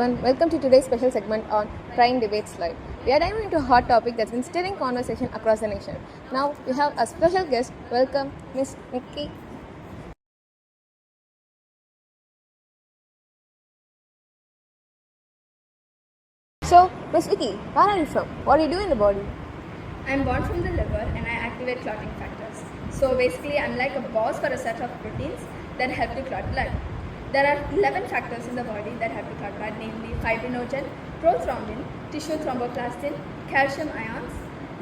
everyone, welcome to today's special segment on Crime Debates Live. We are diving into a hot topic that's been stirring conversation across the nation. Now we have a special guest. Welcome, Miss Nikki. So, Miss Vicky, where are you from? What do you do in the body? I'm born from the liver and I activate clotting factors. So basically, I'm like a boss for a set of proteins that help to clot blood. There are 11 factors in the body that help to clot blood, namely fibrinogen, prothrombin, tissue thromboplastin, calcium ions,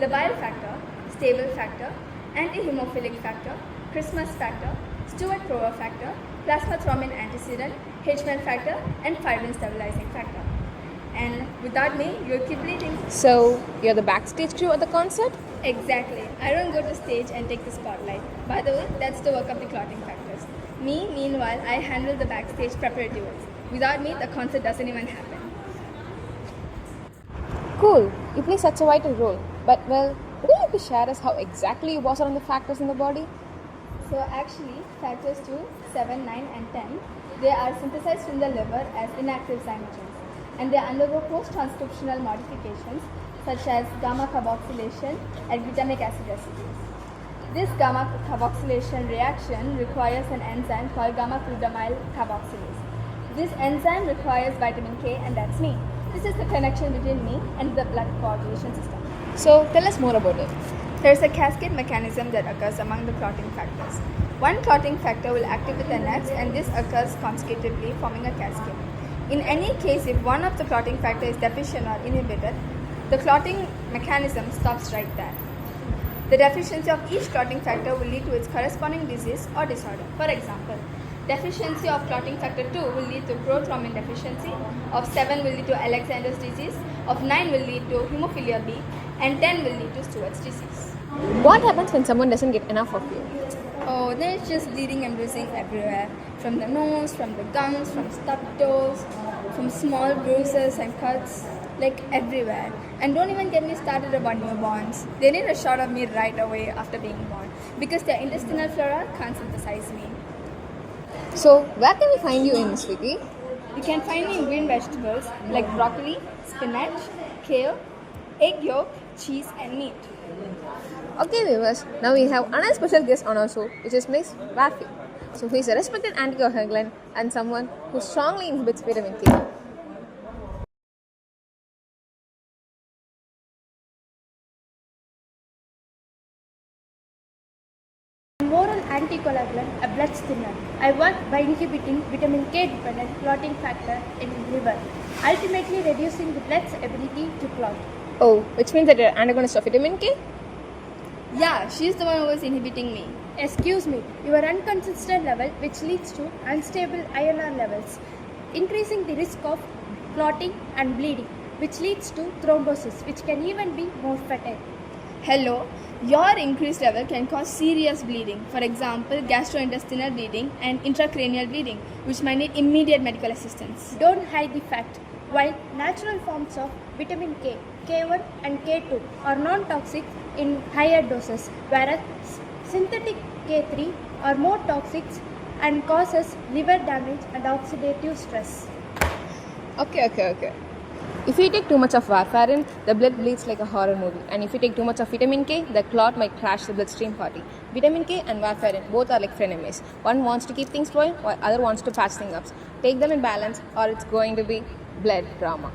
labile factor, stable factor, antihemophilic factor, Christmas factor, Stewart-Prover factor, plasma thrombin antecedent, H-MEL factor, and fibrin stabilizing factor. And without me, you'll keep bleeding. So, you're the backstage crew at the concert? Exactly. I don't go to stage and take the spotlight. By the way, that's the work of the clotting factors. Me, meanwhile, I handle the backstage preparatory works. Without me, the concert doesn't even happen. Cool. You play such a vital role. But, would you like to share us how exactly you boss around the factors in the body? So actually, factors 2, 7, 9 and 10, they are synthesized from the liver as inactive cyanogens. And they undergo post-transcriptional modifications such as gamma carboxylation and glutamic acid residue. This gamma carboxylation reaction requires an enzyme called gamma-glutamyl carboxylase. This enzyme requires vitamin K, and that's me. This is the connection between me and the blood coagulation system. So, tell us more about it. There's a cascade mechanism that occurs among the clotting factors. One clotting factor will activate the next, and this occurs consecutively, forming a cascade. In any case, if one of the clotting factor is deficient or inhibited, the clotting mechanism stops right there. The deficiency of each clotting factor will lead to its corresponding disease or disorder. For example, deficiency of clotting factor 2 will lead to prothrombin deficiency, of 7 will lead to Alexander's disease, of 9 will lead to hemophilia B, and 10 will lead to Stewart's disease. What happens when someone doesn't get enough of you? Oh, then it's just bleeding and bruising everywhere. From the nose, from the gums, from stubbed toes, from small bruises and cuts, like everywhere. And don't even get me started about newborns. They need a shot of me right away after being born because their intestinal flora can't synthesize me. So, where can we find you in, Sweetie? You can find me in green vegetables like broccoli, spinach, kale, egg yolk, cheese and meat. Okay viewers, now we have another special guest on our show, which is Miss Rafi. So he is a respected anticoagulant and someone who strongly inhibits vitamin K. An oral anticoagulant, a blood thinner. I work by inhibiting vitamin K dependent clotting factor in the liver, ultimately reducing the blood's ability to clot. Oh, which means that you're an antagonist of vitamin K? Yeah, she's the one who was inhibiting me. Excuse me, your inconsistent level which leads to unstable INR levels, increasing the risk of clotting and bleeding, which leads to thrombosis, which can even be more fatal. Hello, your increased level can cause serious bleeding, for example, gastrointestinal bleeding and intracranial bleeding, which might need immediate medical assistance. Don't hide the fact. While natural forms of vitamin K, K1 and K2 are non-toxic in higher doses, whereas synthetic K3 are more toxic and causes liver damage and oxidative stress. Okay. If you take too much of warfarin, the blood bleeds like a horror movie. And if you take too much of vitamin K, the clot might crash the bloodstream party. Vitamin K and warfarin both are like frenemies. One wants to keep things flowing, while other wants to patch things up. Take them in balance or it's going to be blood drama.